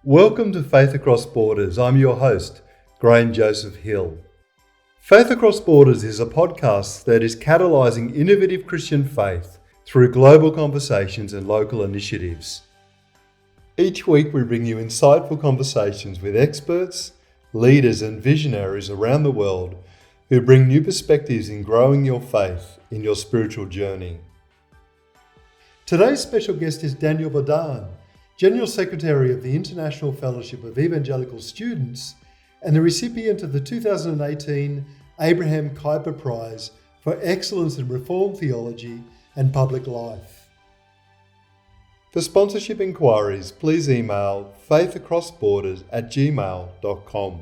Welcome to Faith Across Borders. I'm your host, Graham Joseph Hill. Faith Across Borders is a podcast that is catalysing innovative Christian faith through global conversations and local initiatives. Each week we bring you insightful conversations with experts, leaders and visionaries around the world who bring new perspectives in growing your faith in your spiritual journey. Today's special guest is Daniel Bourdanné, General Secretary of the International Fellowship of Evangelical Students and the recipient of the 2018 Abraham Kuyper Prize for Excellence in Reformed Theology and Public Life. For sponsorship inquiries, please email faithacrossborders@gmail.com.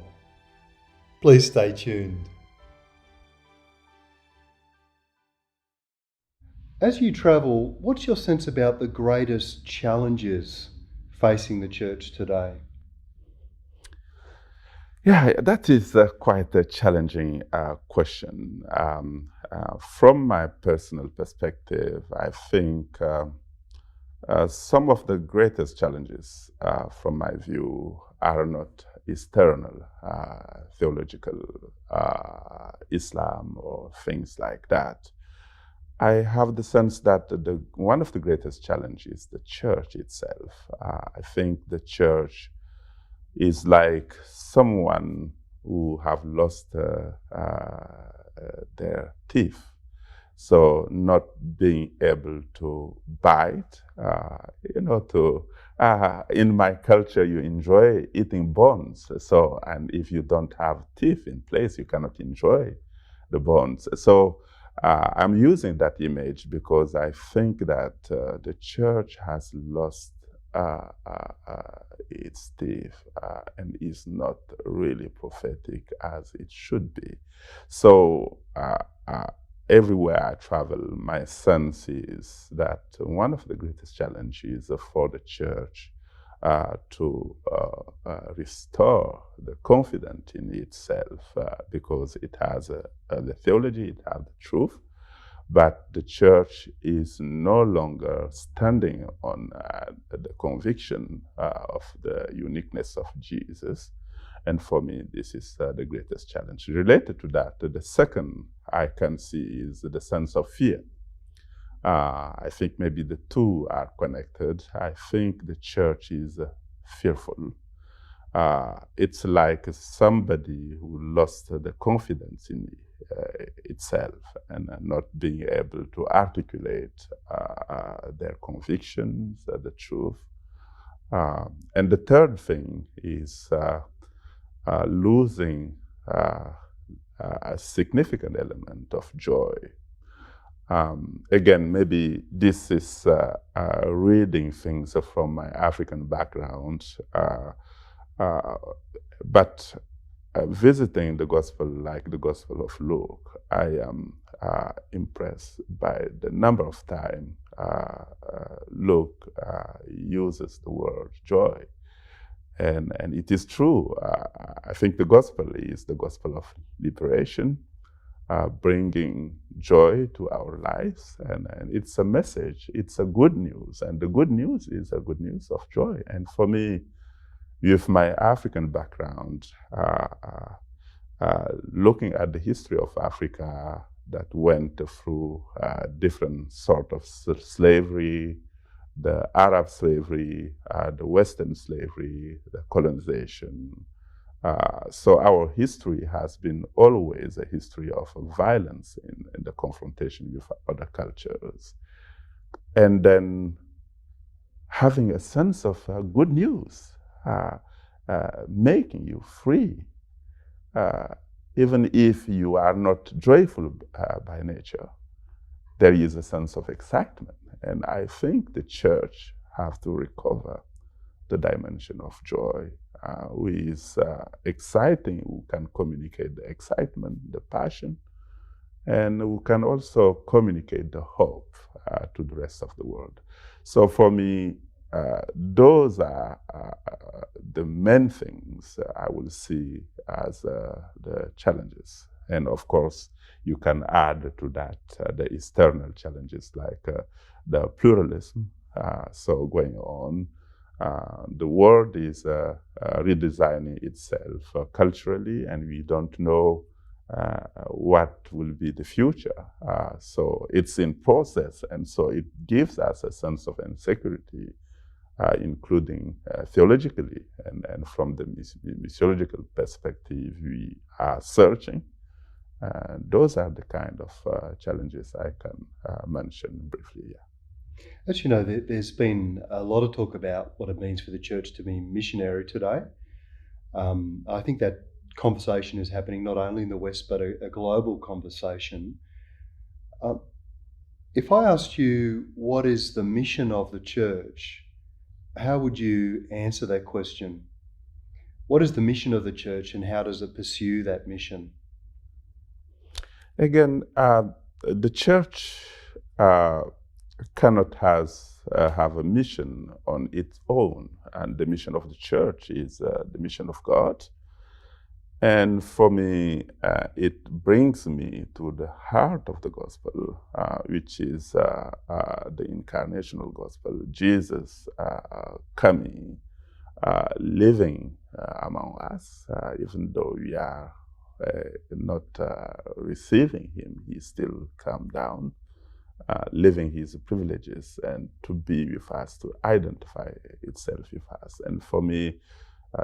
Please stay tuned. As you travel, what's your sense about the greatest challenges facing the church today? Yeah, that is quite a challenging question. From my personal perspective, I think some of the greatest challenges, from my view, are not external, theological, Islam or things like that. I have the sense that one of the greatest challenges is the church itself. I think the church is like someone who have lost their teeth. So not being able to bite, in my culture, you enjoy eating bones. So, and if you don't have teeth in place, you cannot enjoy the bones. So I'm using that image because I think that the church has lost its teeth and is not really prophetic as it should be. So everywhere I travel, my sense is that one of the greatest challenges for the church to restore the confidence in itself, because it has the theology, it has the truth, but the church is no longer standing on the conviction of the uniqueness of Jesus. And for me, this is the greatest challenge. Related to that, the second I can see is the sense of fear. I think maybe the two are connected. I think the church is fearful. It's like somebody who lost the confidence in itself and not being able to articulate their convictions, the truth. And the third thing is losing a significant element of joy. Again, maybe this is reading things from my African background, but visiting the gospel like the Gospel of Luke, I am impressed by the number of times Luke uses the word joy. And it is true. I think the gospel is the gospel of liberation, bringing joy to our lives. And it's a message, it's a good news. And the good news is a good news of joy. And for me, with my African background, looking at the history of Africa that went through different sort of slavery, the Arab slavery, the Western slavery, the colonization. So our history has been always a history of violence in the confrontation with other cultures. And then having a sense of good news, making you free, even if you are not joyful by nature, there is a sense of excitement. And I think the church have to recover the dimension of joy, who is exciting, who can communicate the excitement, the passion, and who can also communicate the hope to the rest of the world. So for me, those are the main things I will see as the challenges. And of course, you can add to that the external challenges like the pluralism, so going on, The world is redesigning itself culturally, and we don't know what will be the future. So it's in process, and so it gives us a sense of insecurity, including theologically. And from the missiological perspective, we are searching. Those are the kind of challenges I can mention briefly. Yeah. As you know, there's been a lot of talk about what it means for the church to be missionary today. I think that conversation is happening not only in the West, but a global conversation. If I asked you what is the mission of the church, how would you answer that question? What is the mission of the church, and how does it pursue that mission? Again, the church cannot have a mission on its own, and the mission of the church is the mission of God. And for me, it brings me to the heart of the gospel, which is the incarnational gospel. Jesus coming, living among us, even though we are not receiving him, he still come down, living his privileges and to be with us, to identify itself with us. And for me,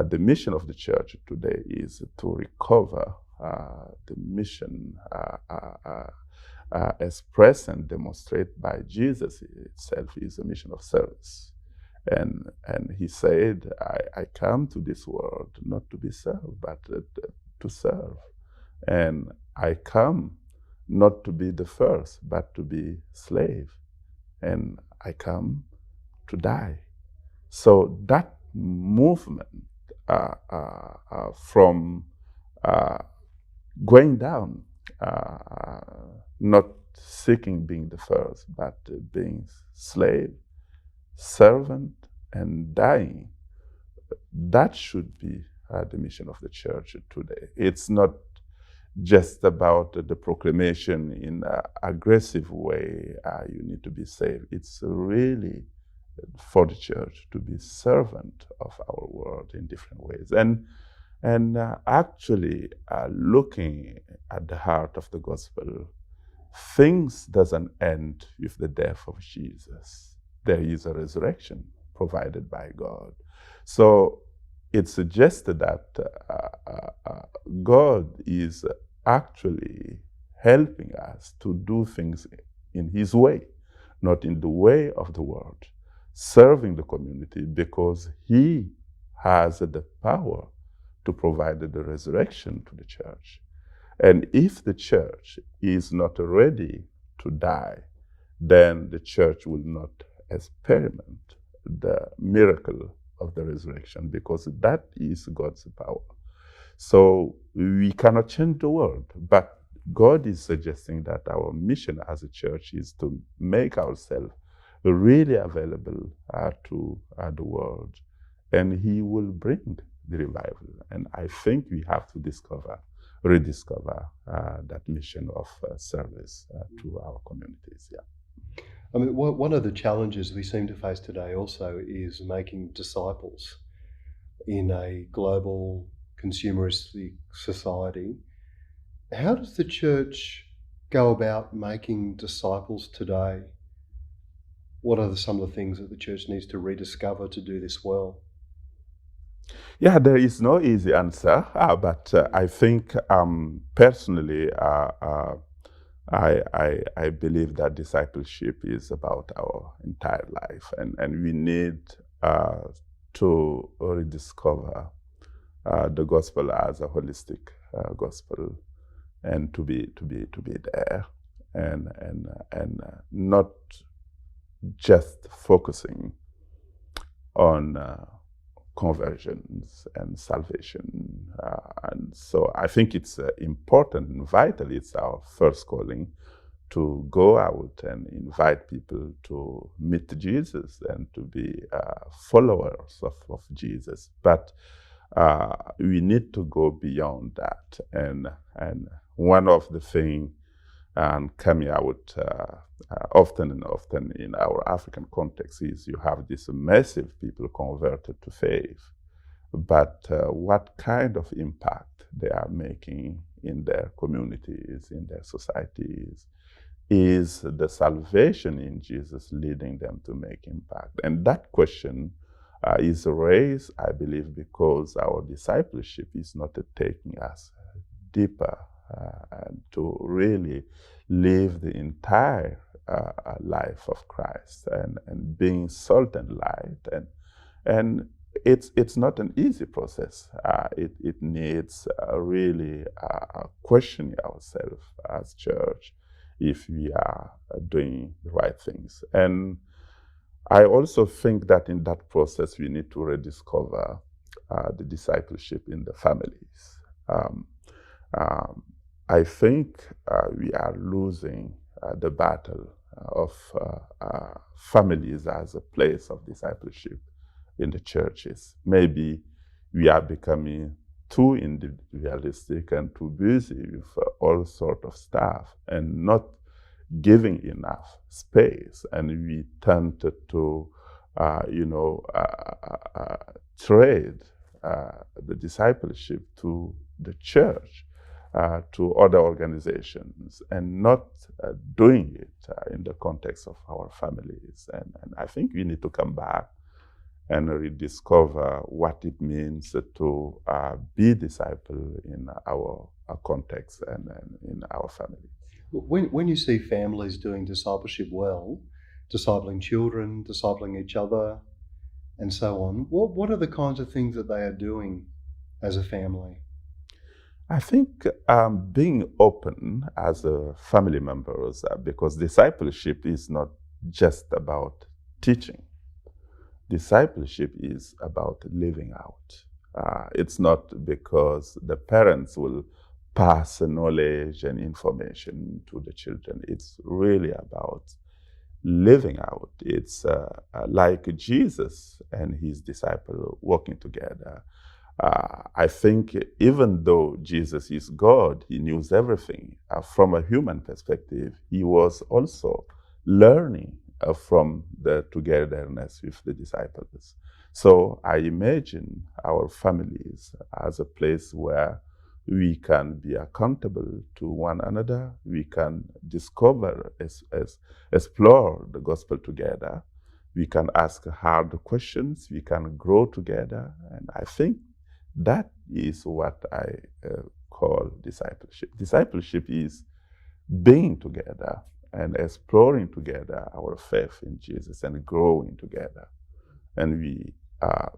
the mission of the church today is to recover the mission expressed and demonstrated by Jesus itself is a mission of service. And he said, I come to this world not to be served, but to serve. And I come not to be the first, but to be slave. And I come to die. So that movement from going down, not seeking being the first, but being slave, servant, and dying, that should be the mission of the church today. It's not just about the proclamation in an aggressive way, you need to be saved. It's really for the church to be servant of our world in different ways. And actually looking at the heart of the gospel, things doesn't end with the death of Jesus. There is a resurrection provided by God. So it suggested that God is actually helping us to do things in his way, not in the way of the world, serving the community because he has the power to provide the resurrection to the church. And if the church is not ready to die, then the church will not experiment the miracle of the resurrection, because that is God's power. So we cannot change the world, but God is suggesting that our mission as a church is to make ourselves really available to the world, and he will bring the revival. And I think we have to rediscover that mission of service to our communities. Yeah. I mean, one of the challenges we seem to face today also is making disciples in a global consumeristic society. How does the church go about making disciples today? What are some of the things that the church needs to rediscover to do this well? Yeah, there is no easy answer, but I think personally, I believe that discipleship is about our entire life, and we need to rediscover the gospel as a holistic gospel, and to be there, and not just focusing on conversions and salvation. And so I think it's important and vital. It's our first calling to go out and invite people to meet Jesus and to be followers of Jesus. But we need to go beyond that. And one of the things coming out often in our African context is you have this massive people converted to faith, but what kind of impact they are making in their communities, in their societies, is the salvation in Jesus leading them to make impact? And that question is raised, I believe, because our discipleship is not taking us deeper and to really live the entire life of Christ and being salt and light. And it's not an easy process. It needs really questioning ourselves as church if we are doing the right things. And I also think that in that process, we need to rediscover the discipleship in the families. I think we are losing the battle of families as a place of discipleship in the churches. Maybe we are becoming too individualistic and too busy with all sorts of stuff and not giving enough space, and we tend to trade the discipleship to the church, to other organizations, and not doing it in the context of our families. And I think we need to come back and rediscover what it means to be disciple in our context and in our family. When you see families doing discipleship well, discipling children, discipling each other, and so on, what are the kinds of things that they are doing as a family? I think being open as a family members, because discipleship is not just about teaching. Discipleship is about living out. It's not because the parents will pass knowledge and information to the children. It's really about living out. It's like Jesus and his disciple working together. I think even though Jesus is God, he knows everything. From a human perspective, he was also learning from the togetherness with the disciples. So I imagine our families as a place where we can be accountable to one another. We can discover, explore the gospel together. We can ask hard questions. We can grow together. And I think that is what I call discipleship. Discipleship is being together and exploring together our faith in Jesus and growing together. And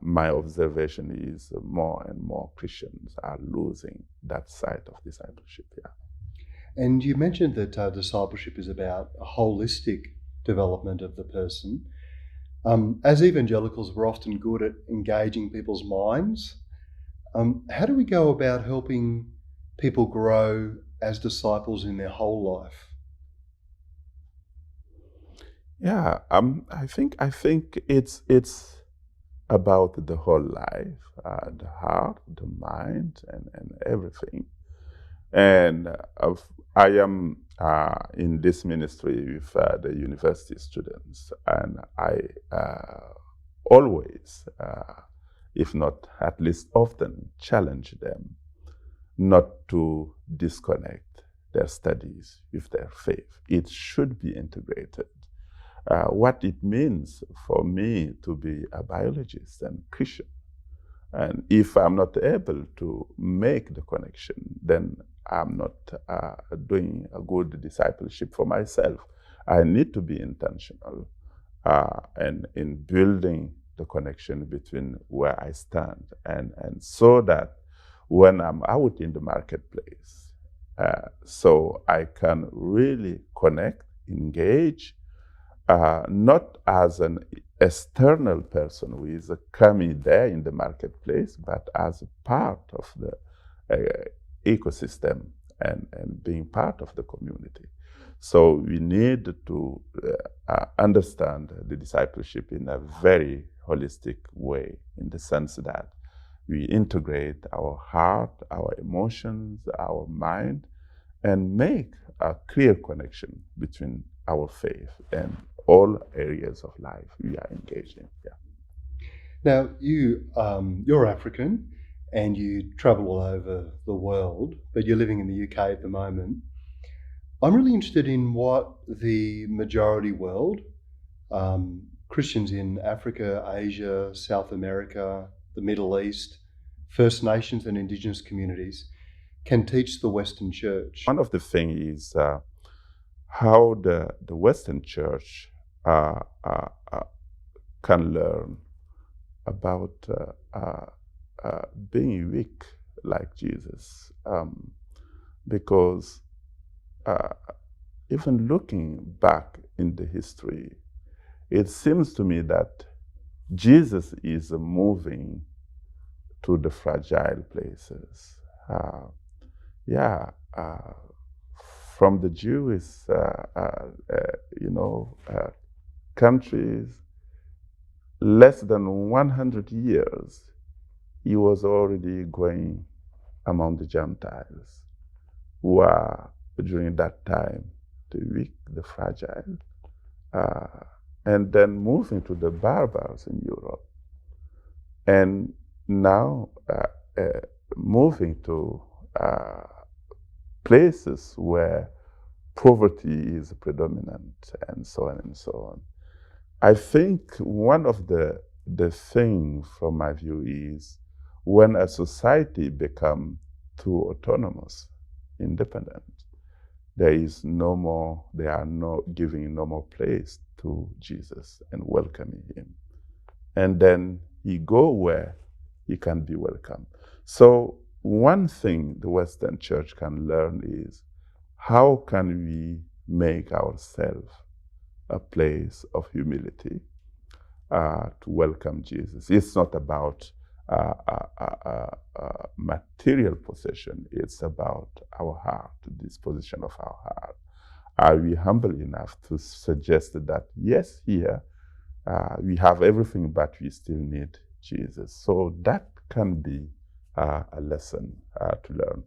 my observation is more and more Christians are losing that side of discipleship. Yeah. And you mentioned that discipleship is about a holistic development of the person. As evangelicals, we're often good at engaging people's minds. How do we go about helping people grow as disciples in their whole life? Yeah, I think it's about the whole life, the heart, the mind, and everything. And I am in this ministry with the university students, and I always, if not at least often, challenge them not to disconnect their studies with their faith. It should be integrated. What it means for me to be a biologist and Christian. And if I'm not able to make the connection, then I'm not doing a good discipleship for myself. I need to be intentional and in building the connection between where I stand, and so that when I'm out in the marketplace, so I can really connect, engage, not as an external person who is coming there in the marketplace, but as a part of the ecosystem and being part of the community. So we need to understand the discipleship in a very holistic way, in the sense that we integrate our heart, our emotions, our mind, and make a clear connection between our faith and all areas of life we are engaged in. Yeah. Now, you're African and you travel all over the world, but you're living in the UK at the moment. I'm really interested in what the majority world, Christians in Africa, Asia, South America, the Middle East, First Nations and Indigenous communities can teach the Western Church. One of the things is how the Western Church can learn about being weak like Jesus. Because even looking back in the history, it seems to me that Jesus is moving to the fragile places. From the Jewish, countries, less than 100 years, he was already going among the Gentiles, who are, during that time, the weak, the fragile, and then moving to the barbars in Europe. And now moving to places where poverty is predominant, and so on and so on. I think one of the things from my view is when a society becomes too autonomous, independent, they are giving no more place to Jesus and welcoming him. And then he go where he can be welcome. So one thing the Western Church can learn is how can we make ourselves a place of humility to welcome Jesus. It's not about material possession. It's about our heart, the disposition of our heart. Are we humble enough to suggest that, yes, here we have everything, but we still need Jesus? So that can be a lesson to learn.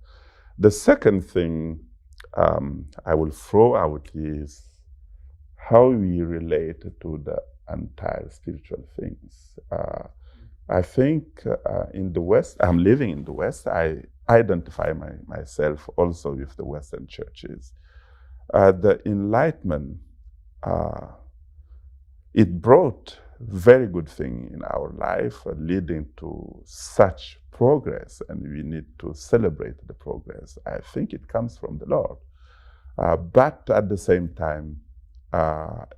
The second thing I will throw out is how we relate to the entire spiritual things. I think in the West, I'm living in the West, I identify myself also with the Western churches. The Enlightenment, it brought very good thing in our life, leading to such progress, and we need to celebrate the progress. I think it comes from the Lord. But at the same time,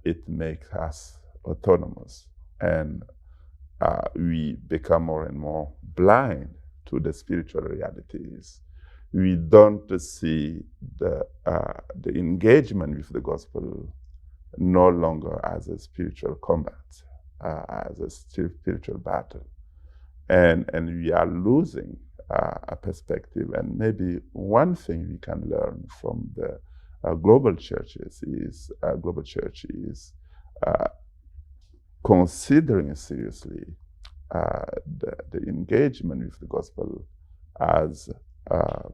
it makes us autonomous, and we become more and more blind to the spiritual realities. We don't see the engagement with the gospel no longer as a spiritual combat, as a spiritual battle. And we are losing a perspective. And maybe one thing we can learn from the global churches is, global church is considering seriously the engagement with the gospel as a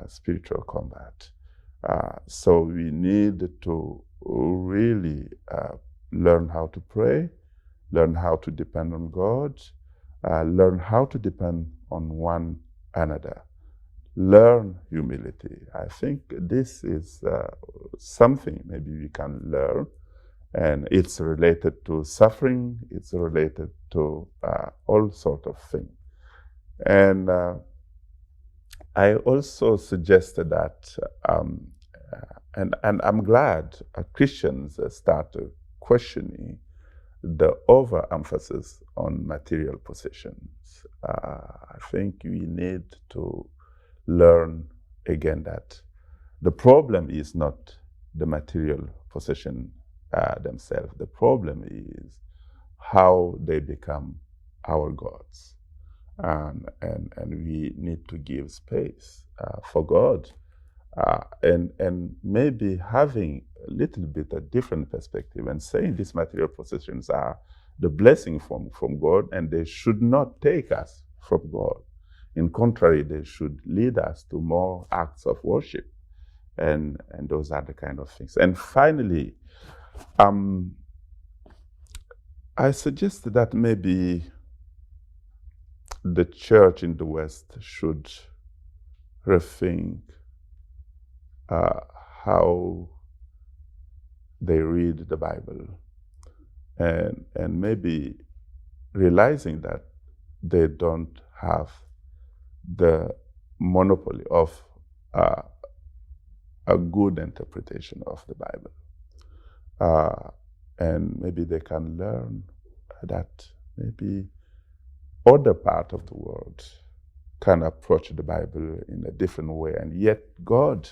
spiritual combat. So we need to really learn how to pray, learn how to depend on God, learn how to depend on one another, learn humility. I think this is something maybe we can learn, and it's related to suffering, it's related to all sorts of things. And I also suggested that, and I'm glad Christians started questioning the overemphasis on material possessions. I think we need to learn again that the problem is not the material possession themselves. The problem is how they become our gods. And we need to give space for God, and maybe having a little bit a different perspective and saying these material possessions are the blessing from God, and they should not take us from God. In contrary, they should lead us to more acts of worship and those are the kind of things. And finally, I suggest that maybe the church in the West should rethink how they read the Bible, and maybe realizing that they don't have the monopoly of a good interpretation of the Bible. And maybe they can learn that maybe other part of the world can approach the Bible in a different way, and yet God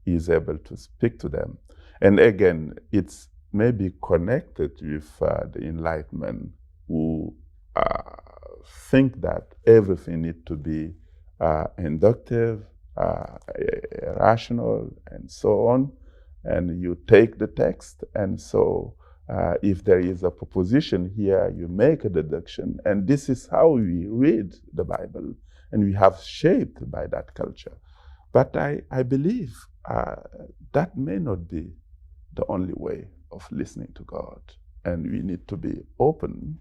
is able to speak to them. And again, it's maybe connected with the Enlightenment, who think that everything needs to be inductive, rational, and so on. And you take the text, and so if there is a proposition here, you make a deduction. And this is how we read the Bible, and we have shaped by that culture. But I believe that may not be the only way of listening to God. And we need to be open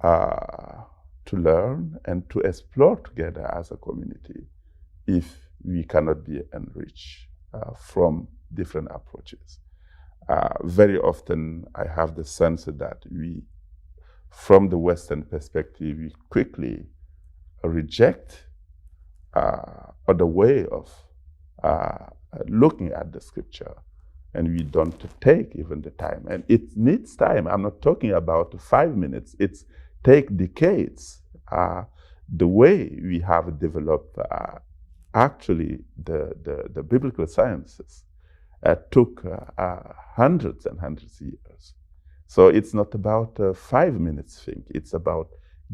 to learn and to explore together as a community if we cannot be enriched from different approaches. Very often I have the sense that we, from the Western perspective, we quickly reject other way of looking at the scripture, and we don't take even the time. And it needs time. I'm not talking about 5 minutes. It's take decades. The way we have developed actually the biblical sciences took hundreds and hundreds of years. So it's not about a 5 minutes thing. It's about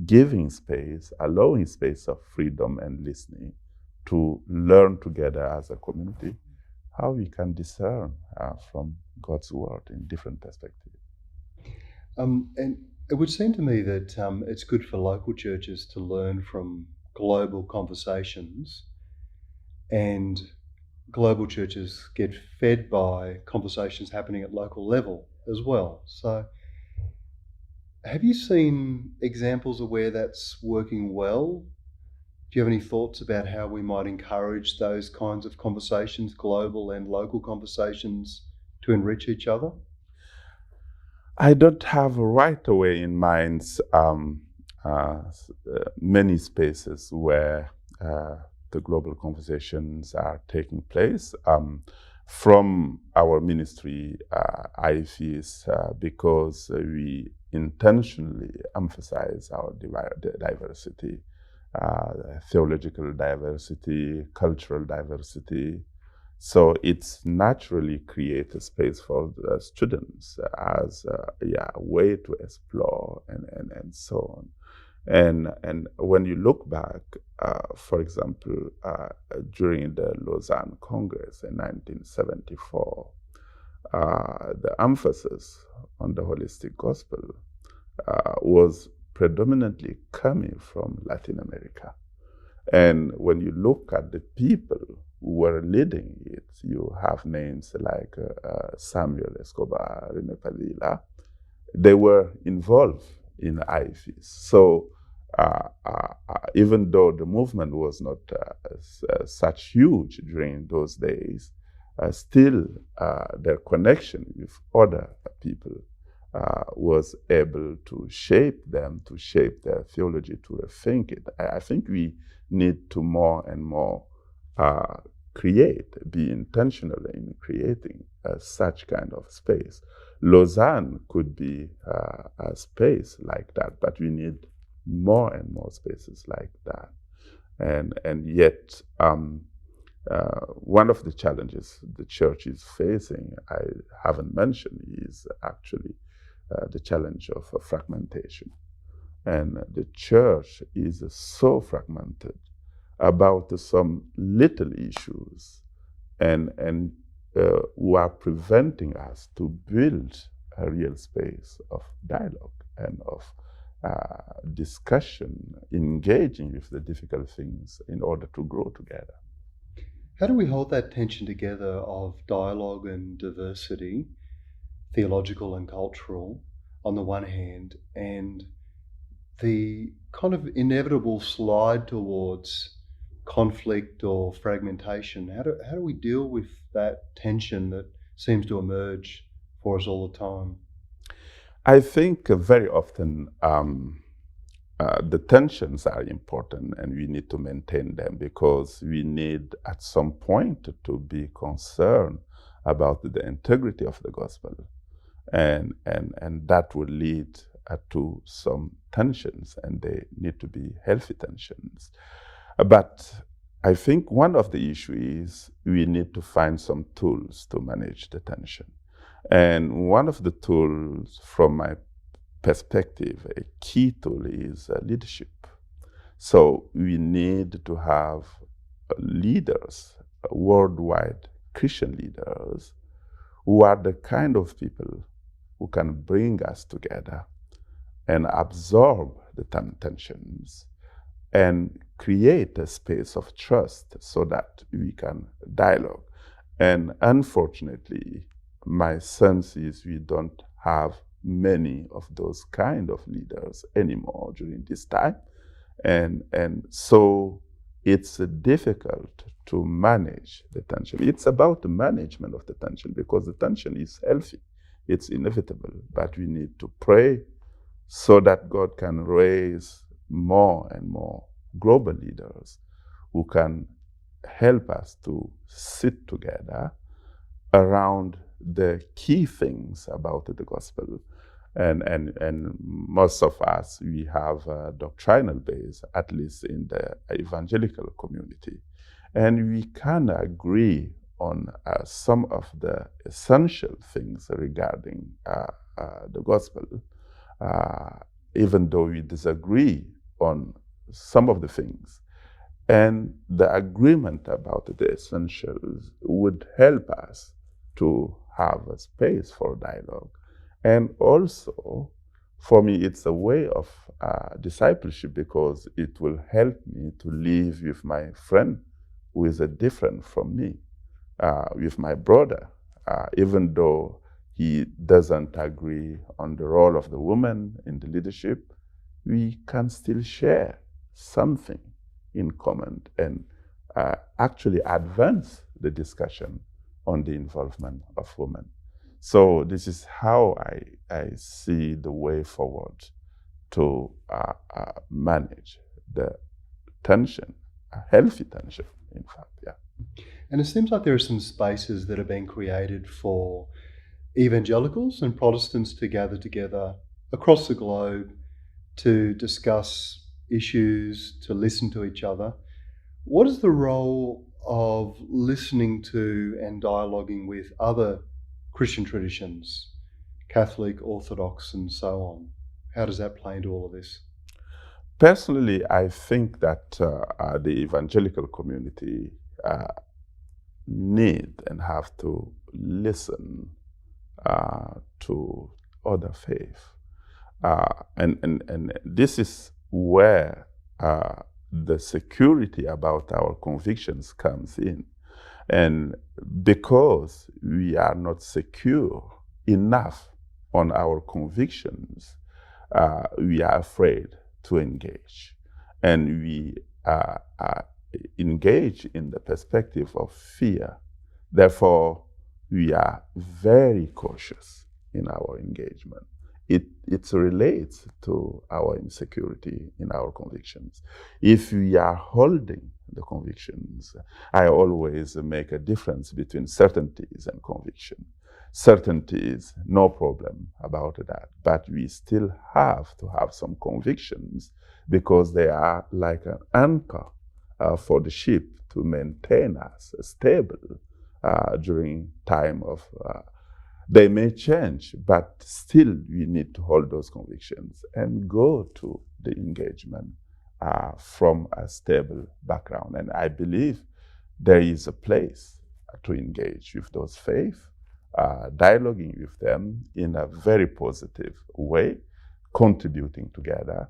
giving space, allowing space of freedom and listening to learn together as a community how we can discern from God's word in different perspectives. And it would seem to me that it's good for local churches to learn from global conversations, and global churches get fed by conversations happening at local level as well. So have you seen examples of where that's working well? Do you have any thoughts about how we might encourage those kinds of conversations, global and local conversations, to enrich each other? I don't have right away in mind many spaces where the global conversations are taking place. From our ministry, IFES, because we intentionally emphasize our diversity, theological diversity, cultural diversity. So it's naturally create a space for the students as a way to explore and so on. And when you look back, for example, during the Lausanne Congress in 1974, the emphasis on the holistic gospel was predominantly coming from Latin America. And when you look at the people who were leading it, you have names like Samuel Escobar, René Padilla. They were involved in IFES. So even though the movement was not such huge during those days, still their connection with other people was able to shape them, to shape their theology, to rethink it. I think we need to more and more be intentional in creating such kind of space. Lausanne could be a space like that, but we need more and more spaces like that. And yet, one of the challenges the church is facing, I haven't mentioned, is actually the challenge of fragmentation. And the church is so fragmented about some little issues and who are preventing us to build a real space of dialogue and of discussion, engaging with the difficult things in order to grow together. How do we hold that tension together of dialogue and diversity, theological and cultural, on the one hand, and the kind of inevitable slide towards conflict or fragmentation? How do we deal with that tension that seems to emerge for us all the time? I think very often the tensions are important and we need to maintain them because we need at some point to be concerned about the integrity of the gospel. And that will lead to some tensions, and they need to be healthy tensions. But I think one of the issues is we need to find some tools to manage the tension. And one of the tools, from my perspective, a key tool is leadership. So we need to have leaders, worldwide Christian leaders, who are the kind of people who can bring us together and absorb the tensions and create a space of trust so that we can dialogue. And unfortunately, my sense is we don't have many of those kind of leaders anymore during this time. And so it's difficult to manage the tension. It's about the management of the tension because the tension is healthy. It's inevitable, but we need to pray so that God can raise more and more global leaders who can help us to sit together around the key things about the gospel. And most of us, we have a doctrinal base, at least in the evangelical community. And we can agree on some of the essential things regarding the gospel, even though we disagree on some of the things. And the agreement about the essentials would help us to have a space for dialogue. And also, for me, it's a way of discipleship because it will help me to live with my friend who is different from me, with my brother, even though he doesn't agree on the role of the woman in the leadership, we can still share something in common and actually advance the discussion on the involvement of women. So this is how I see the way forward to manage the tension, a healthy tension, in fact, yeah. And it seems like there are some spaces that are being created for evangelicals and Protestants to gather together across the globe to discuss issues, to listen to each other. What is the role of listening to and dialoguing with other Christian traditions, Catholic, Orthodox, and so on? How does that play into all of this? Personally, I think that the evangelical community need and have to listen to other faith. And this is where the security about our convictions comes in. And because we are not secure enough on our convictions, we are afraid to engage. And we engage in the perspective of fear. Therefore, we are very cautious in our engagement. It relates to our insecurity in our convictions. If we are holding the convictions, I always make a difference between certainties and conviction. Certainties, no problem about that, but we still have to have some convictions because they are like an anchor for the ship to maintain us stable during time of they may change, but still we need to hold those convictions and go to the engagement from a stable background. And I believe there is a place to engage with those faith, dialoguing with them in a very positive way, contributing together.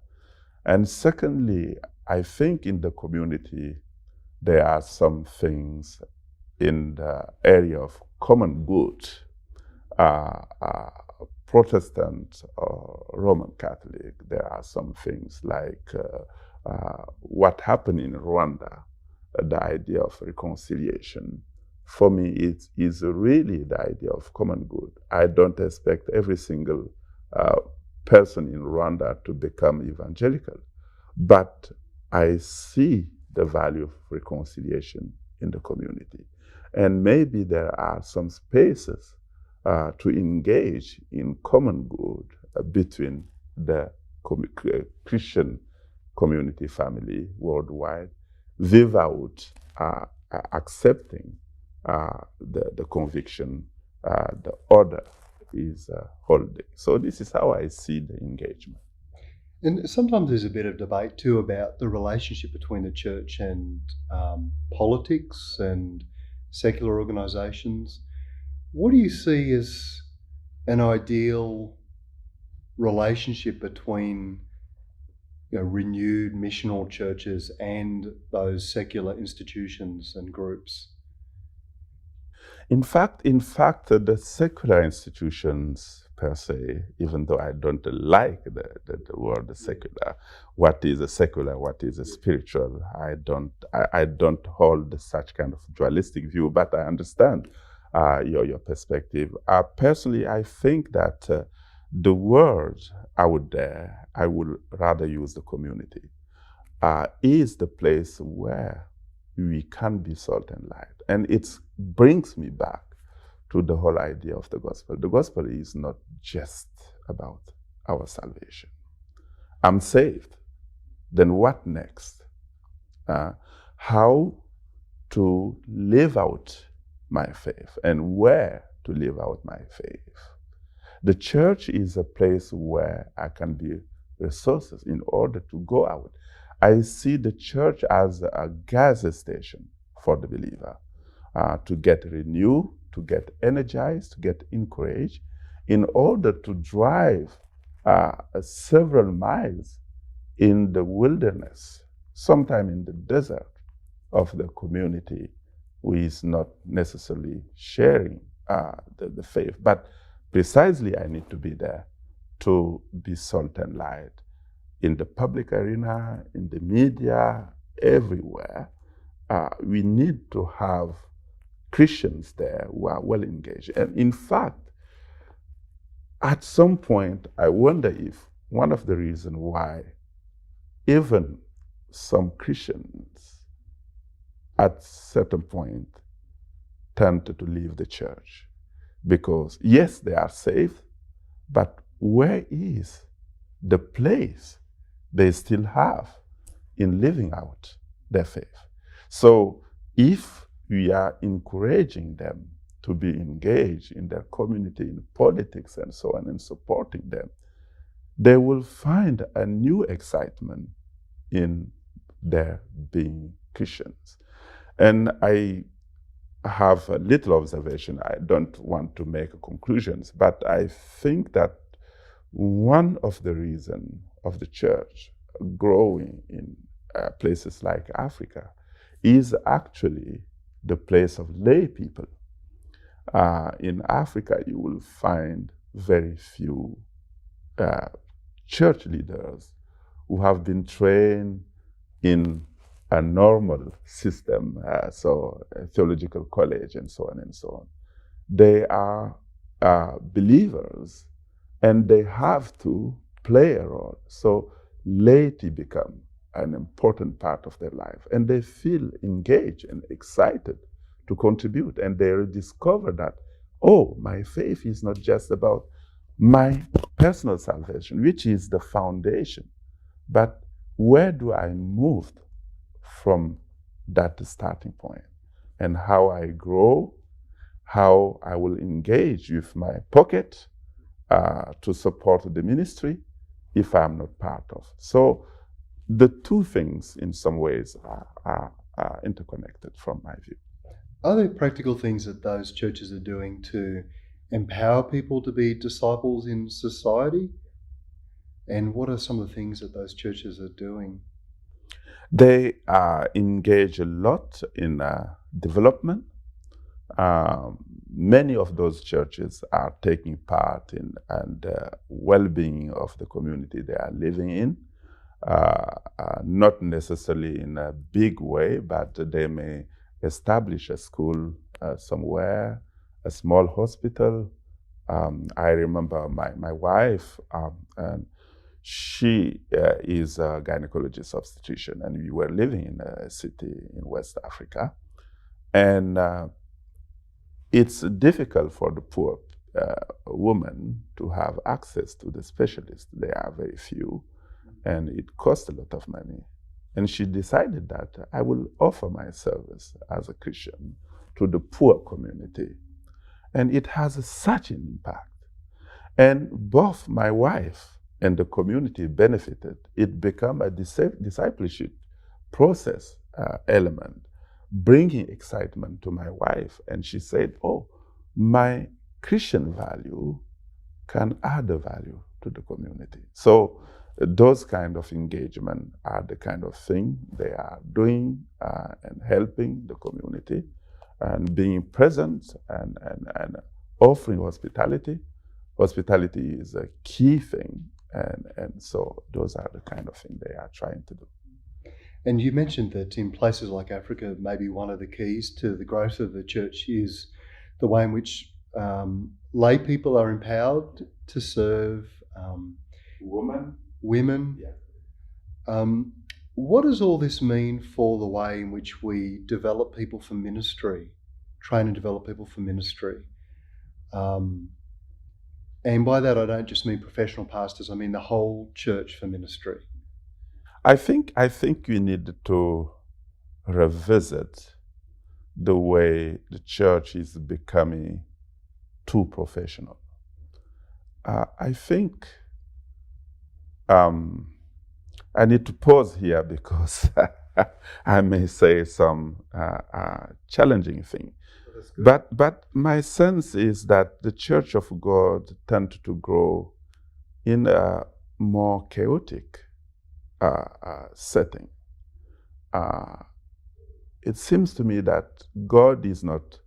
And secondly, I think in the community, there are some things in the area of common good, Protestant or Roman Catholic, there are some things like what happened in Rwanda, the idea of reconciliation. For me, it is really the idea of common good. I don't expect every single person in Rwanda to become evangelical, but I see the value of reconciliation in the community. And maybe there are some spaces to engage in common good between the Christian community family worldwide without accepting the conviction the other is holding. So this is how I see the engagement. And sometimes there's a bit of debate too about the relationship between the church and politics and secular organisations. What do you see as an ideal relationship between renewed missional churches and those secular institutions and groups? In fact, the secular institutions per se, even though I don't like the word secular, what is a secular, what is a spiritual, I don't hold such kind of dualistic view, but I understand your perspective. Personally, I think that the word out there, I would rather use the community, is the place where we can be salt and light. And it brings me back to the whole idea of the gospel. The gospel is not just about our salvation. I'm saved. Then what next? How to live out my faith and where to live out my faith. The church is a place where I can be resources in order to go out. I see the church as a gas station for the believer to get renewed, to get energized, to get encouraged, in order to drive several miles in the wilderness, sometime in the desert of the community who is not necessarily sharing the faith. But precisely, I need to be there to be salt and light in the public arena, in the media, everywhere. We need to have Christians there who are well engaged. And in fact, at some point, I wonder if one of the reasons why even some Christians at certain point tend to leave the church. Because yes, they are saved, but where is the place they still have in living out their faith? So if we are encouraging them to be engaged in their community, in politics and so on, and supporting them, they will find a new excitement in their being Christians. And I have a little observation. I don't want to make conclusions, but I think that one of the reasons of the church growing in places like Africa is actually the place of lay people. In Africa, you will find very few church leaders who have been trained in a normal system, so a theological college and so on and so on. They are believers and they have to play a role. So laity become an important part of their life and they feel engaged and excited to contribute, and they discover that, oh, my faith is not just about my personal salvation, which is the foundation, but where do I move from that starting point, and how I grow, how I will engage with my pocket to support the ministry if I'm not part of. So the two things in some ways are interconnected from my view. Are there practical things that those churches are doing to empower people to be disciples in society? And what are some of the things that those churches are doing? They engage a lot in development. Many of those churches are taking part in and well-being of the community they are living in, not necessarily in a big way, but they may establish a school somewhere, a small hospital. I remember my wife, and she is a gynecologist obstetrician, and we were living in a city in West Africa. And it's difficult for the poor woman to have access to the specialists. There are very few, and it costs a lot of money. And she decided that I will offer my service as a Christian to the poor community. And it has such an impact. And both my wife and the community benefited. It became a discipleship process element, bringing excitement to my wife. And she said, oh, my Christian value can add a value to the community. So those kind of engagement are the kind of thing they are doing and helping the community and being present and offering hospitality. Hospitality is a key thing. And so those are the kind of things they are trying to do. And you mentioned that in places like Africa, maybe one of the keys to the growth of the church is the way in which lay people are empowered to serve women. Yeah. What does all this mean for the way in which we develop people for ministry, train and develop people for ministry? And by that, I don't just mean professional pastors, I mean the whole church for ministry. I think we need to revisit the way the church is becoming too professional. I think I need to pause here because I may say some challenging thing. But my sense is that the Church of God tend to grow in a more chaotic setting. It seems to me that God is not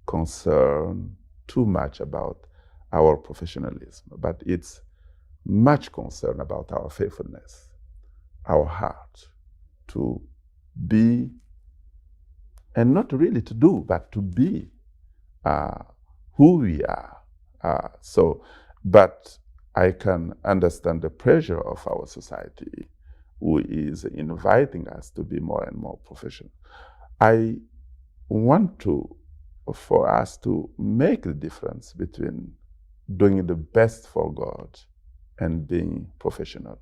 concerned too much about our professionalism, but it's much concerned about our faithfulness, our heart to be, and not really to do, but to be who we are. But I can understand the pressure of our society, who is inviting us to be more and more professional. I want for us to make the difference between doing the best for God and being professional,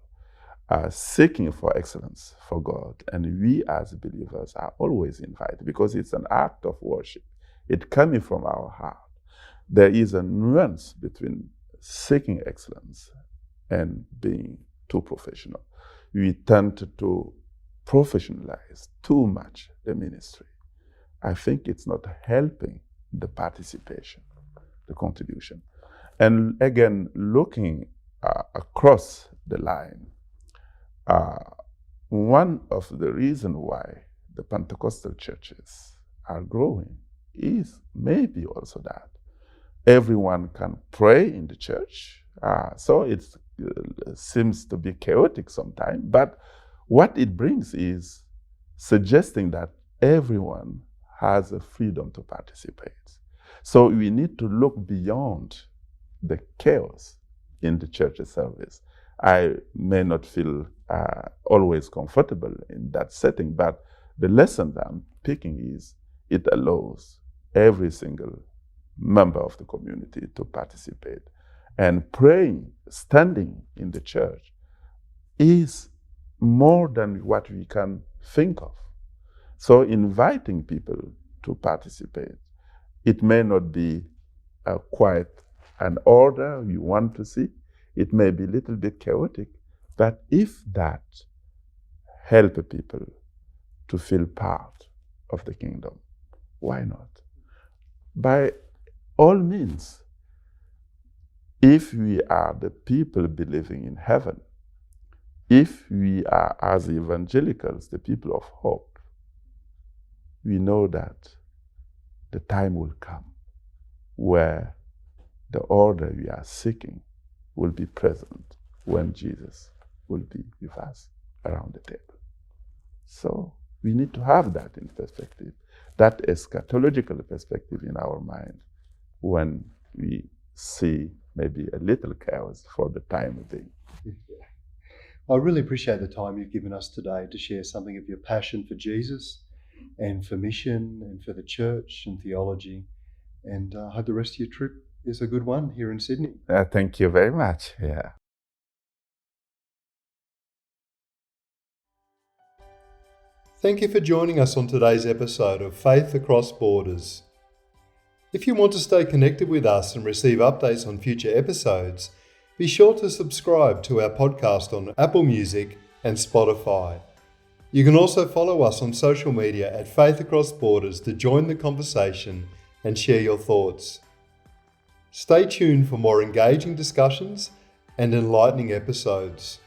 seeking for excellence for God. And we as believers are always invited because it's an act of worship. It's coming from our heart. There is a nuance between seeking excellence and being too professional. We tend to professionalize too much the ministry. I think it's not helping the participation, the contribution. And again, looking across the line, one of the reasons why the Pentecostal churches are growing is maybe also that everyone can pray in the church. So it seems to be chaotic sometimes, but what it brings is suggesting that everyone has a freedom to participate. So we need to look beyond the chaos in the church service. I may not feel always comfortable in that setting, but the lesson that I'm picking is it allows every single member of the community to participate. And praying, standing in the church is more than what we can think of. So inviting people to participate, it may not be quite an order we want to see. It may be a little bit chaotic, but if that helps people to feel part of the kingdom, why not? By all means, if we are the people believing in heaven, if we are, as evangelicals, the people of hope, we know that the time will come where the order we are seeking will be present when Jesus will be with us around the table. So we need to have that in perspective, that eschatological perspective in our mind when we see maybe a little chaos for the time being. I really appreciate the time you've given us today to share something of your passion for Jesus and for mission and for the church and theology. And I hope the rest of your trip is a good one here in Sydney. Thank you very much. Yeah. Thank you for joining us on today's episode of Faith Across Borders. If you want to stay connected with us and receive updates on future episodes, be sure to subscribe to our podcast on Apple Music and Spotify. You can also follow us on social media at Faith Across Borders to join the conversation and share your thoughts. Stay tuned for more engaging discussions and enlightening episodes.